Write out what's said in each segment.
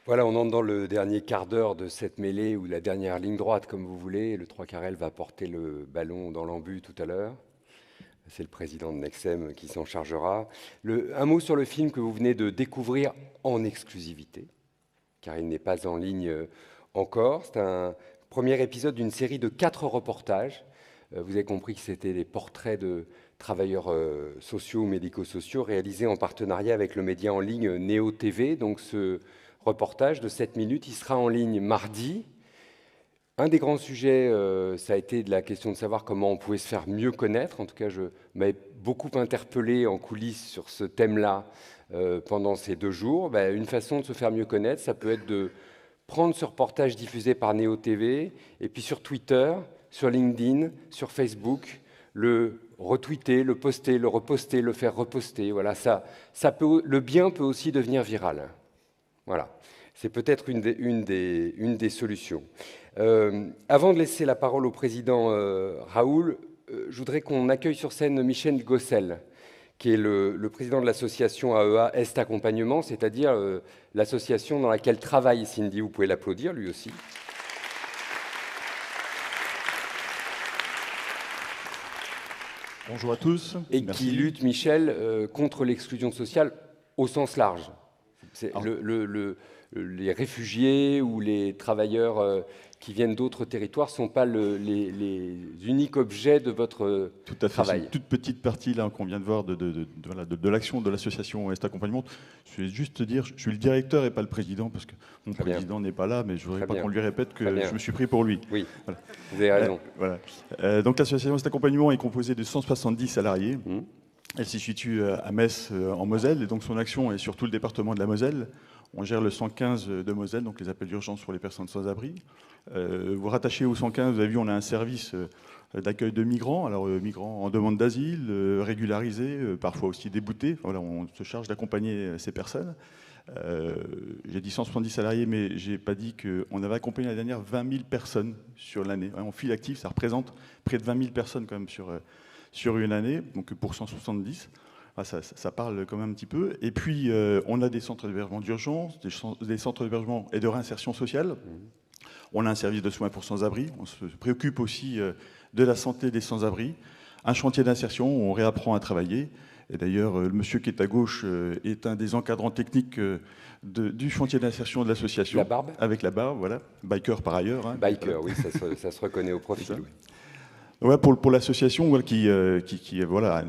Voilà, on entre dans le dernier quart d'heure de cette mêlée, ou la dernière ligne droite, comme vous voulez. Le 3 Carrel va porter le ballon dans l'embut tout à l'heure. C'est le président de Nexem qui s'en chargera. Un mot sur le film que vous venez de découvrir en exclusivité, car il n'est pas en ligne encore. C'est un premier épisode d'une série de 4 reportages. Vous avez compris que c'était des portraits de travailleurs sociaux ou médico-sociaux réalisés en partenariat avec le média en ligne Néo TV. Donc ce reportage de 7 minutes, il sera en ligne mardi. Un des grands sujets, ça a été de la question de savoir comment on pouvait se faire mieux connaître. En tout cas, je m'avais beaucoup interpellé en coulisses sur ce thème-là pendant ces 2 jours. Une façon de se faire mieux connaître, ça peut être de prendre ce reportage diffusé par Néo TV et puis sur Twitter, sur LinkedIn, sur Facebook, le retweeter, le poster, le reposter, le faire reposter. Voilà, le bien peut aussi devenir viral. Voilà, c'est peut-être une des solutions. Avant de laisser la parole au président Raoul, je voudrais qu'on accueille sur scène Michel Gossel, qui est le président de l'association AEA Est Accompagnement, c'est-à-dire l'association dans laquelle travaille Cindy. Vous pouvez l'applaudir, lui aussi. Bonjour à tous. Et Merci. qui lutte, Michel, contre l'exclusion sociale au sens large. C'est les réfugiés ou les travailleurs qui viennent d'autres territoires ne sont pas les uniques objets de votre Tout à fait. travail. C'est une toute petite partie là qu'on vient de voir de l'action de l'association Est Accompagnement. Je vais juste te dire, je suis le directeur et pas le président, parce que mon Très président n'est pas là, mais je ne voudrais Très pas bien. qu'on lui répète que Très bien. je me suis pris pour lui. Oui, Voilà. vous avez raison. Voilà. Donc l'association Est Accompagnement est composée de 170 salariés. Elle se situe à Metz, en Moselle, et donc son action est sur tout le département de la Moselle. On gère le 115 de Moselle, donc les appels d'urgence pour les personnes sans abri. Vous rattachez au 115, vous avez vu, on a un service d'accueil de migrants, alors migrants en demande d'asile, régularisés, parfois aussi déboutés. Voilà, on se charge d'accompagner ces personnes. J'ai dit 170 salariés, mais je n'ai pas dit qu'on avait accompagné l'année dernière 20 000 personnes sur l'année. En fil actif, ça représente près de 20 000 personnes quand même sur une année, donc pour 170. Ça parle quand même un petit peu. Et puis, on a des centres d'hébergement d'urgence, des centres d'hébergement et de réinsertion sociale. On a un service de soins pour sans-abri. On se préoccupe aussi de la santé des sans-abri. Un chantier d'insertion où on réapprend à travailler. Et d'ailleurs, le monsieur qui est à gauche est un des encadrants techniques du chantier d'insertion de l'association. La barbe ? Avec la barbe, voilà. Biker par ailleurs. Hein. Biker, oui, ça se reconnaît au profil. Oui. Ouais, pour l'association qui voilà,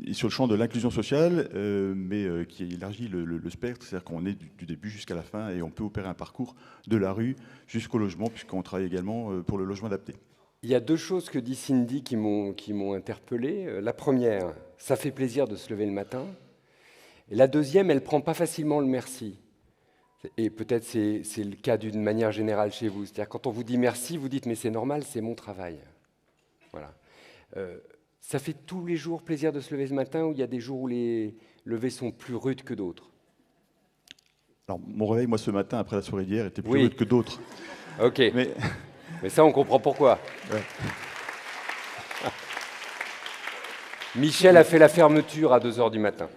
est sur le champ de l'inclusion sociale, mais qui élargit le spectre, c'est-à-dire qu'on est du début jusqu'à la fin et on peut opérer un parcours de la rue jusqu'au logement, puisqu'on travaille également pour le logement adapté. Il y a 2 choses que dit Cindy qui m'ont interpellé. La première, ça fait plaisir de se lever le matin. Et la deuxième, elle ne prend pas facilement le merci. Et peut-être c'est le cas d'une manière générale chez vous. C'est-à-dire quand on vous dit merci, vous dites mais c'est normal, c'est mon travail. Voilà. Ça fait tous les jours plaisir de se lever ce matin, ou il y a des jours où les levées sont plus rudes que d'autres? Alors, mon réveil, moi, ce matin, après la soirée d'hier, était plus rude que d'autres. Ok. Mais ça, on comprend pourquoi. Ouais. Michel a fait la fermeture à 2h du matin.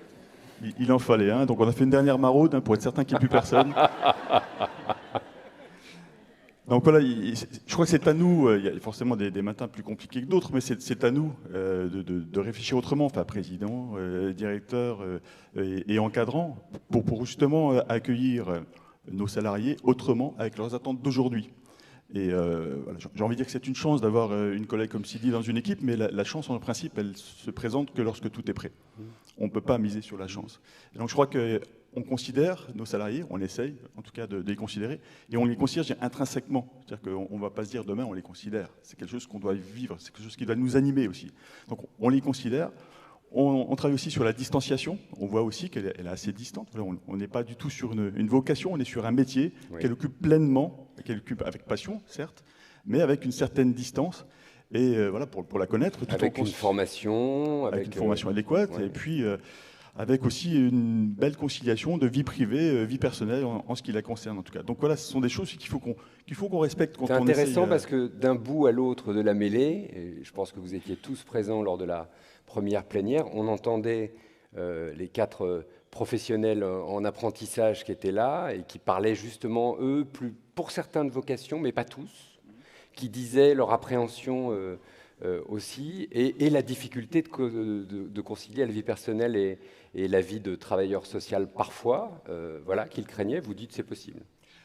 Il en fallait, hein. Donc on a fait une dernière maraude pour être certain qu'il n'y ait plus personne. Donc voilà, je crois que c'est à nous, il y a forcément des matins plus compliqués que d'autres, mais c'est à nous de réfléchir autrement, enfin président, directeur et encadrant, pour justement accueillir nos salariés autrement, avec leurs attentes d'aujourd'hui. Et voilà, j'ai envie de dire que c'est une chance d'avoir une collègue comme Sidi dans une équipe, mais la chance, en principe, elle se présente que lorsque tout est prêt. On ne peut pas miser sur la chance. Et donc je crois qu'on considère nos salariés, on essaye en tout cas de les considérer, et on les considère intrinsèquement. C'est-à-dire qu'on ne va pas se dire demain on les considère. C'est quelque chose qu'on doit vivre, c'est quelque chose qui doit nous animer aussi. Donc on les considère. On travaille aussi sur la distanciation. On voit aussi qu'elle est assez distante. On n'est pas du tout sur une vocation, on est sur un métier qu'elle occupe pleinement, qu'elle occupe avec passion, certes, mais avec une certaine distance. Et voilà, pour la connaître. Avec une formation. Avec une formation adéquate. Ouais. Et puis, avec aussi une belle conciliation de vie privée, vie personnelle, en ce qui la concerne en tout cas. Donc voilà, ce sont des choses qu'il faut qu'on respecte quand on essaye. C'est intéressant parce que d'un bout à l'autre de la mêlée, et je pense que vous étiez tous présents lors de la première plénière, on entendait les 4 professionnels en apprentissage qui étaient là et qui parlaient justement, eux, pour certains de vocation, mais pas tous, qui disaient leur appréhension aussi et la difficulté de concilier la vie personnelle et la vie de travailleur social parfois, voilà, qu'ils craignaient. Vous dites c'est possible.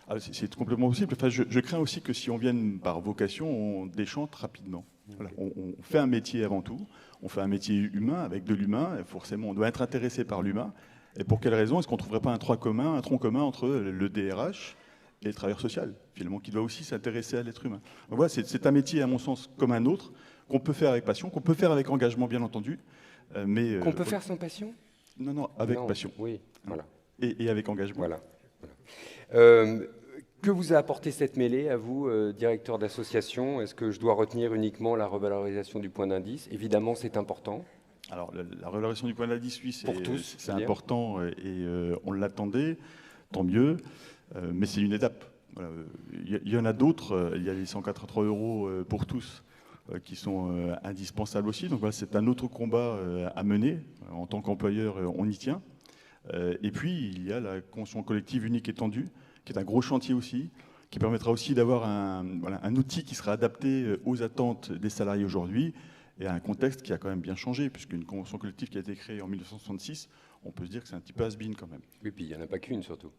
Ah, c'est complètement possible. Enfin, je crains aussi que si on vienne par vocation, on déchante rapidement. Voilà. On fait un métier avant tout, on fait un métier humain avec de l'humain, et forcément on doit être intéressé par l'humain. Et pour quelle raison est-ce qu'on ne trouverait pas un tronc commun entre le DRH et le travailleur social, finalement, qui doit aussi s'intéresser à l'être humain. Donc voilà, c'est un métier, à mon sens, comme un autre, qu'on peut faire avec passion, qu'on peut faire avec engagement, bien entendu. Mais qu'on peut faire sans passion? Non, avec passion. Oui, voilà. Et avec engagement. Voilà. Que vous a apporté cette mêlée à vous, directeur d'association? Est-ce que je dois retenir uniquement la revalorisation du point d'indice? Évidemment, c'est important. Alors, la revalorisation du point d'indice, oui, c'est important et on l'attendait, tant mieux, mais c'est une étape. Voilà. Il y en a d'autres, il y a les 183 € pour tous qui sont indispensables aussi. Donc voilà, c'est un autre combat à mener. En tant qu'employeur, on y tient. Et puis, il y a la convention collective unique étendue, qui est un gros chantier aussi, qui permettra aussi d'avoir un outil qui sera adapté aux attentes des salariés aujourd'hui et à un contexte qui a quand même bien changé, puisqu'une convention collective qui a été créée en 1966, on peut se dire que c'est un petit peu has-been quand même. Oui, puis il n'y en a pas qu'une surtout.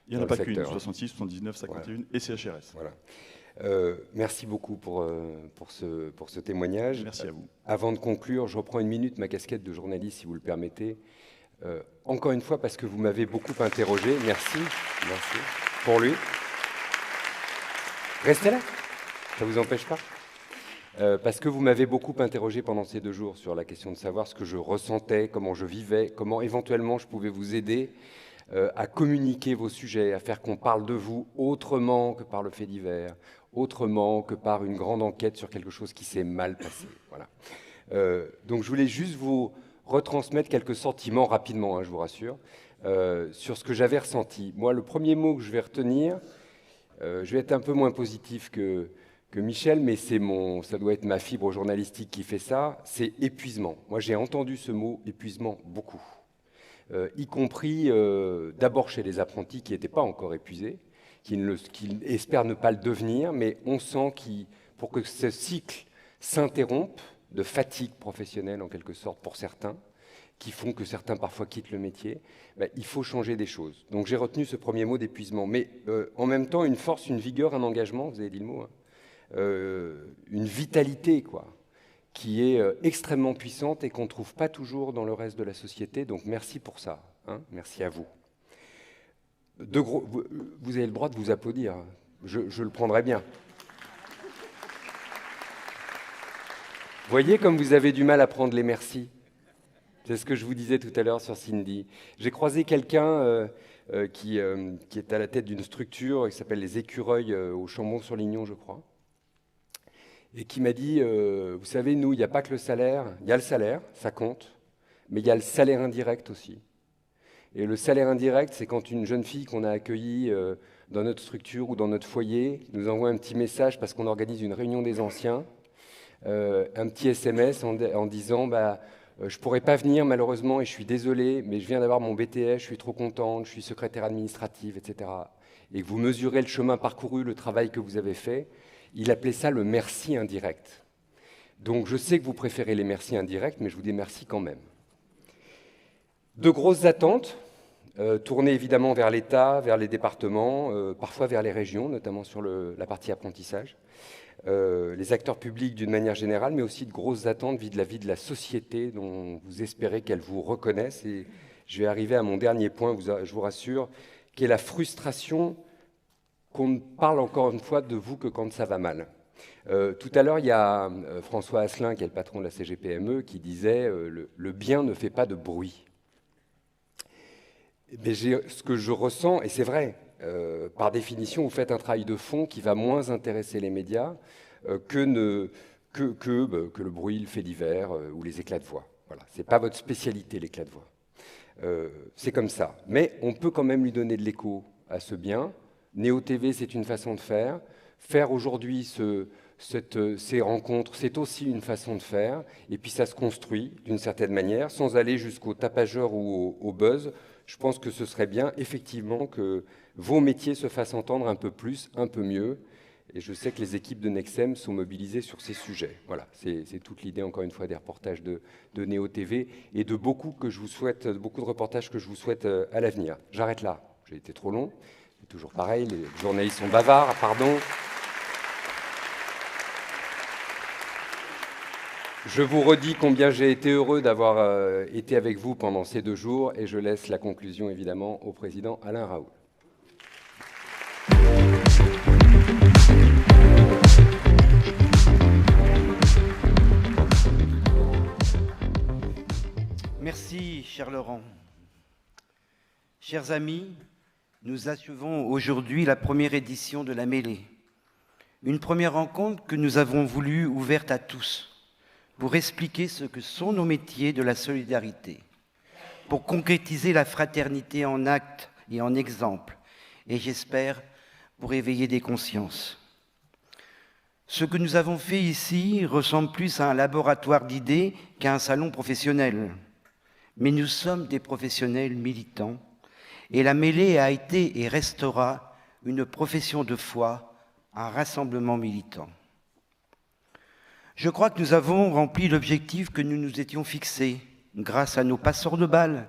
Il n'y en a pas qu'une, 66, 79, 51 voilà. Et CHRS. Voilà. Merci beaucoup pour ce témoignage. Merci à vous. Avant de conclure, je reprends une minute ma casquette de journaliste, si vous le permettez. Encore une fois, parce que vous m'avez beaucoup interrogé. Merci pour lui. Restez là, ça ne vous empêche pas. Parce que vous m'avez beaucoup interrogé pendant ces 2 jours sur la question de savoir ce que je ressentais, comment je vivais, comment éventuellement je pouvais vous aider à communiquer vos sujets, à faire qu'on parle de vous autrement que par le fait divers, autrement que par une grande enquête sur quelque chose qui s'est mal passé. Voilà. Donc je voulais juste vous retransmettre quelques sentiments rapidement, hein, je vous rassure, sur ce que j'avais ressenti. Moi, le premier mot que je vais retenir, je vais être un peu moins positif que Michel, mais ça doit être ma fibre journalistique qui fait ça, c'est épuisement. Moi, j'ai entendu ce mot épuisement beaucoup, y compris d'abord chez les apprentis qui n'étaient pas encore épuisés, qui espèrent ne pas le devenir, mais on sent pour que ce cycle s'interrompe, de fatigue professionnelle en quelque sorte pour certains, qui font que certains parfois quittent le métier, il faut changer des choses. Donc j'ai retenu ce premier mot d'épuisement, mais en même temps une force, une vigueur, un engagement, vous avez dit le mot, hein, une vitalité quoi, qui est extrêmement puissante et qu'on ne trouve pas toujours dans le reste de la société, donc merci pour ça, hein, merci à vous. Vous avez le droit de vous applaudir, je le prendrai bien. Voyez comme vous avez du mal à prendre les merci. C'est ce que je vous disais tout à l'heure sur Cindy. J'ai croisé quelqu'un qui est à la tête d'une structure qui s'appelle les Écureuils au Chambon-sur-Lignon, je crois, et qui m'a dit, vous savez, nous, il n'y a pas que le salaire, il y a le salaire, ça compte, mais il y a le salaire indirect aussi. Et le salaire indirect, c'est quand une jeune fille qu'on a accueillie dans notre structure ou dans notre foyer nous envoie un petit message parce qu'on organise une réunion des anciens, un petit SMS en disant je ne pourrais pas venir malheureusement et je suis désolé, mais je viens d'avoir mon BTS, je suis trop contente, je suis secrétaire administrative, etc. Et que vous mesurez le chemin parcouru, le travail que vous avez fait, il appelait ça le merci indirect. Donc je sais que vous préférez les merci indirects, mais je vous dis merci quand même. De grosses attentes, tournées évidemment vers l'État, vers les départements, parfois vers les régions, notamment sur la partie apprentissage. Les acteurs publics d'une manière générale, mais aussi de grosses attentes vis-à-vis de la société dont vous espérez qu'elle vous reconnaisse. Et je vais arriver à mon dernier point, je vous rassure, qui est la frustration qu'on ne parle encore une fois de vous que quand ça va mal. Tout à l'heure, il y a François Asselin, qui est le patron de la CGPME, qui disait le bien ne fait pas de bruit. Mais ce que je ressens, et c'est vrai, par définition, vous faites un travail de fond qui va moins intéresser les médias que le bruit, le fait divers ou les éclats de voix. Voilà. Ce n'est pas votre spécialité, l'éclat de voix. C'est comme ça. Mais on peut quand même lui donner de l'écho à ce bien. Néo TV, c'est une façon de faire. Faire aujourd'hui ces rencontres, c'est aussi une façon de faire. Et puis ça se construit d'une certaine manière, sans aller jusqu'au tapageur ou au buzz. je pense que ce serait bien, effectivement, que vos métiers se fassent entendre un peu plus, un peu mieux. Et je sais que les équipes de Nexem sont mobilisées sur ces sujets. Voilà, c'est toute l'idée, encore une fois, des reportages de Néo TV et de beaucoup de reportages que je vous souhaite à l'avenir. J'arrête là. J'ai été trop long. C'est toujours pareil, les journalistes sont bavards, pardon. Je vous redis combien j'ai été heureux d'avoir été avec vous pendant ces 2 jours et je laisse la conclusion, évidemment, au président Alain Raoul. Merci, cher Laurent. Chers amis, nous achevons aujourd'hui la première édition de la Mêlée. Une première rencontre que nous avons voulu ouverte à tous, pour expliquer ce que sont nos métiers de la solidarité, pour concrétiser la fraternité en actes et en exemples, et j'espère pour éveiller des consciences. Ce que nous avons fait ici ressemble plus à un laboratoire d'idées qu'à un salon professionnel. Mais nous sommes des professionnels militants, et la Mêlée a été et restera une profession de foi, un rassemblement militant. Je crois que nous avons rempli l'objectif que nous nous étions fixés, grâce à nos passeurs de balles,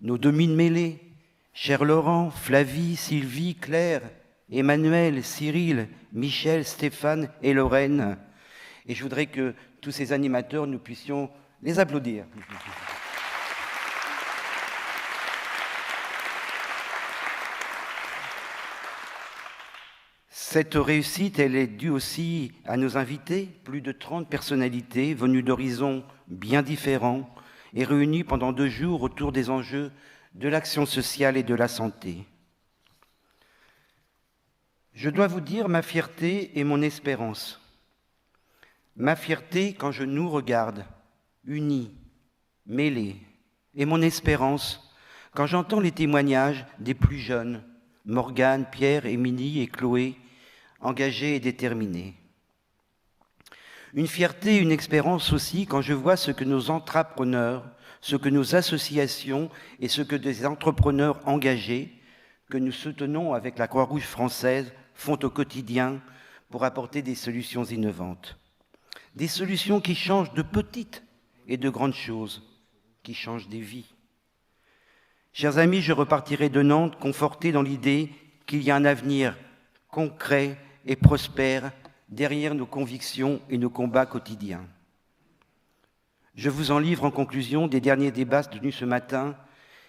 nos demi de mêlée, chers Laurent, Flavie, Sylvie, Claire, Emmanuel, Cyril, Michel, Stéphane et Lorraine. Et je voudrais que tous ces animateurs, nous puissions les applaudir. Cette réussite, elle est due aussi à nos invités, plus de 30 personnalités venues d'horizons bien différents et réunies pendant 2 jours autour des enjeux de l'action sociale et de la santé. Je dois vous dire ma fierté et mon espérance. Ma fierté quand je nous regarde, unis, mêlés, et mon espérance quand j'entends les témoignages des plus jeunes, Morgane, Pierre, Émilie et Chloé, engagés et déterminés. Une fierté, une espérance aussi quand je vois ce que nos entrepreneurs, ce que nos associations et ce que des entrepreneurs engagés, que nous soutenons avec la Croix-Rouge française, font au quotidien pour apporter des solutions innovantes. Des solutions qui changent de petites et de grandes choses, qui changent des vies. Chers amis, je repartirai de Nantes conforté dans l'idée qu'il y a un avenir concret et prospère derrière nos convictions et nos combats quotidiens. Je vous en livre en conclusion des derniers débats tenus ce matin,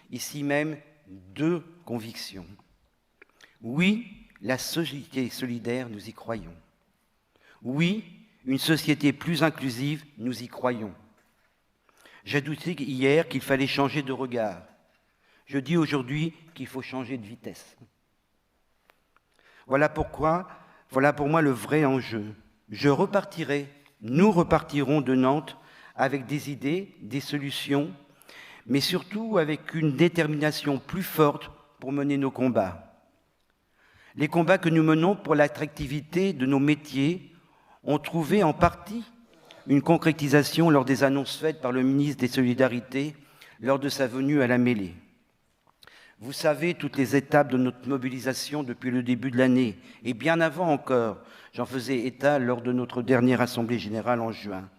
ici même, 2 convictions. Oui, la société solidaire, nous y croyons. Oui, une société plus inclusive, nous y croyons. J'ajoutais hier qu'il fallait changer de regard. Je dis aujourd'hui qu'il faut changer de vitesse. Voilà pour moi le vrai enjeu. Nous repartirons de Nantes avec des idées, des solutions, mais surtout avec une détermination plus forte pour mener nos combats. Les combats que nous menons pour l'attractivité de nos métiers ont trouvé en partie une concrétisation lors des annonces faites par le ministre des Solidarités lors de sa venue à la Mêlée. Vous savez toutes les étapes de notre mobilisation depuis le début de l'année, et bien avant encore, j'en faisais état lors de notre dernière Assemblée générale en juin.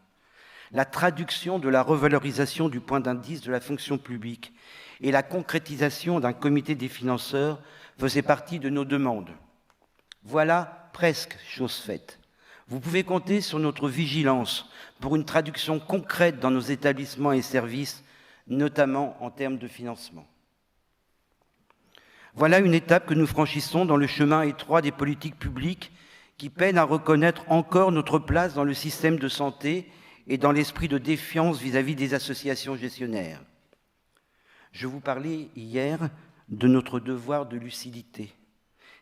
La traduction de la revalorisation du point d'indice de la fonction publique et la concrétisation d'un comité des financeurs faisaient partie de nos demandes. Voilà presque chose faite. Vous pouvez compter sur notre vigilance pour une traduction concrète dans nos établissements et services, notamment en termes de financement. Voilà une étape que nous franchissons dans le chemin étroit des politiques publiques qui peinent à reconnaître encore notre place dans le système de santé et dans l'esprit de défiance vis-à-vis des associations gestionnaires. Je vous parlais hier de notre devoir de lucidité,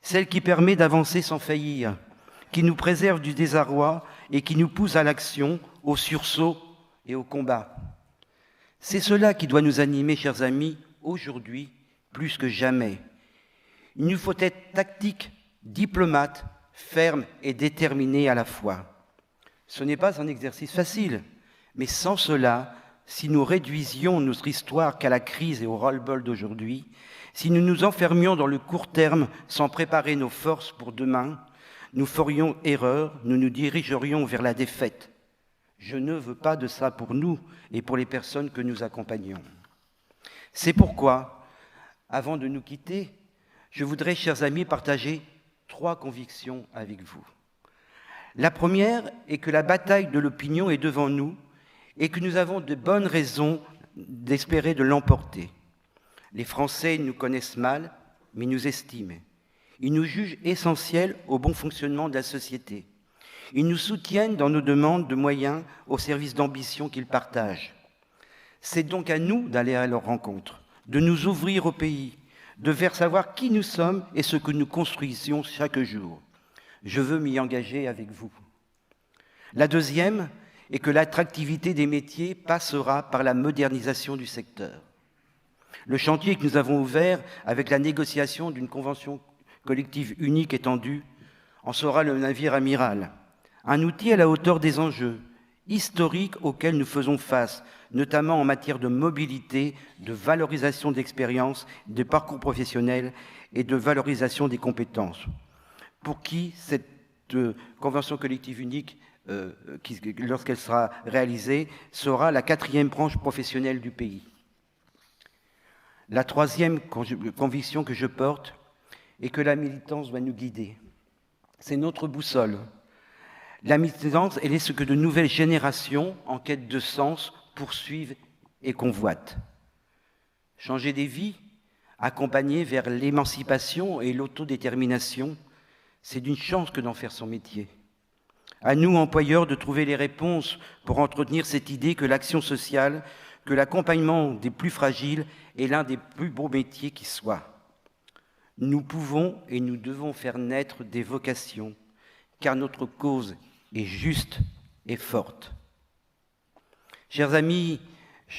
celle qui permet d'avancer sans faillir, qui nous préserve du désarroi et qui nous pousse à l'action, au sursaut et au combat. C'est cela qui doit nous animer, chers amis, aujourd'hui, plus que jamais. Il nous faut être tactique, diplomate, ferme et déterminé à la fois. Ce n'est pas un exercice facile, mais sans cela, si nous réduisions notre histoire qu'à la crise et au ras-le-bol d'aujourd'hui, si nous nous enfermions dans le court terme sans préparer nos forces pour demain, nous ferions erreur, nous nous dirigerions vers la défaite. Je ne veux pas de ça pour nous et pour les personnes que nous accompagnons. C'est pourquoi, avant de nous quitter, je voudrais, chers amis, partager 3 convictions avec vous. La première est que la bataille de l'opinion est devant nous et que nous avons de bonnes raisons d'espérer de l'emporter. Les Français nous connaissent mal, mais nous estiment. Ils nous jugent essentiels au bon fonctionnement de la société. Ils nous soutiennent dans nos demandes de moyens au service d'ambitions qu'ils partagent. C'est donc à nous d'aller à leur rencontre, de nous ouvrir au pays, de faire savoir qui nous sommes et ce que nous construisions chaque jour. Je veux m'y engager avec vous. La deuxième est que l'attractivité des métiers passera par la modernisation du secteur. Le chantier que nous avons ouvert avec la négociation d'une convention collective unique étendue en sera le navire amiral, un outil à la hauteur des enjeux historiques auxquels nous faisons face, notamment en matière de mobilité, de valorisation d'expériences, de parcours professionnels et de valorisation des compétences. Pour qui cette convention collective unique, lorsqu'elle sera réalisée, sera la 4e branche professionnelle du pays. La 3e conviction que je porte est que la militance doit nous guider. C'est notre boussole. La militance, elle est ce que de nouvelles générations, en quête de sens, poursuivent et convoitent. Changer des vies, accompagner vers l'émancipation et l'autodétermination, c'est d'une chance que d'en faire son métier. À nous, employeurs, de trouver les réponses pour entretenir cette idée que l'action sociale, que l'accompagnement des plus fragiles est l'un des plus beaux métiers qui soient. Nous pouvons et nous devons faire naître des vocations, car notre cause est juste et forte. Chers amis,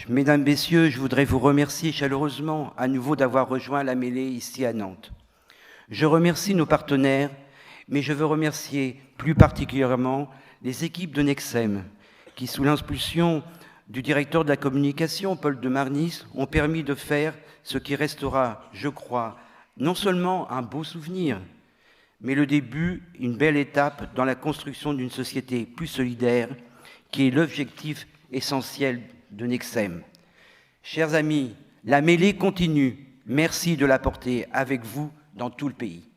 mesdames, messieurs, je voudrais vous remercier chaleureusement à nouveau d'avoir rejoint la mêlée ici à Nantes. Je remercie nos partenaires, mais je veux remercier plus particulièrement les équipes de Nexem, qui, sous l'impulsion du directeur de la communication, Paul de Marnis, ont permis de faire ce qui restera, je crois, non seulement un beau souvenir, mais le début, une belle étape dans la construction d'une société plus solidaire, qui est l'objectif essentiel de Nexem. Chers amis, la mêlée continue. Merci de la porter avec vous dans tout le pays.